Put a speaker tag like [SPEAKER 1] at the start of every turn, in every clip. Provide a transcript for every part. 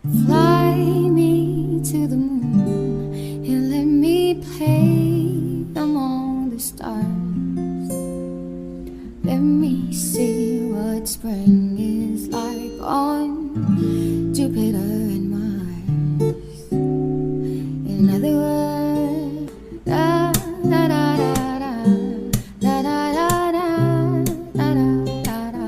[SPEAKER 1] Fly me to the moon and let me play among the stars. Let me see what spring is like on Jupiter and Mars. In other words, da da da da da da da da da da da.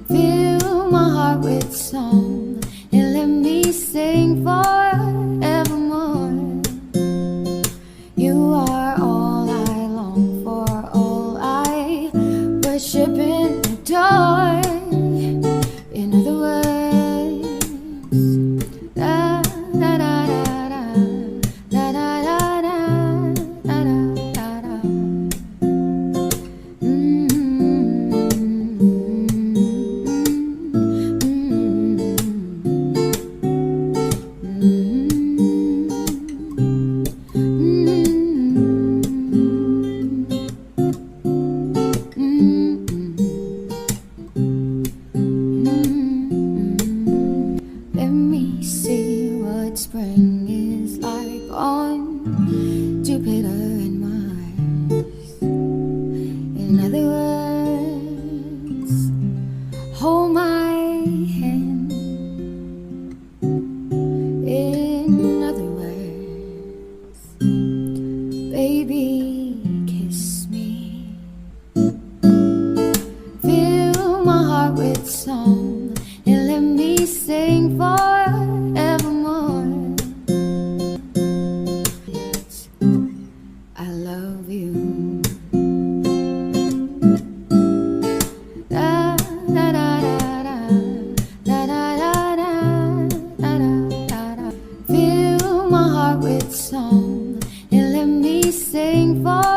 [SPEAKER 1] Fill my heart with song and let me sing forevermore. You are all I long for, all I worship and adore. In other words, da da da da da da da da da da da. Let me see what spring is like on Jupiter and Mars. In other words, hold my hand. In other words, baby, kiss me. Fill my heart with song and let me sing forevermore. I love you. Da da da da da da da da da da da. Fill my heart with song and let me sing forevermore.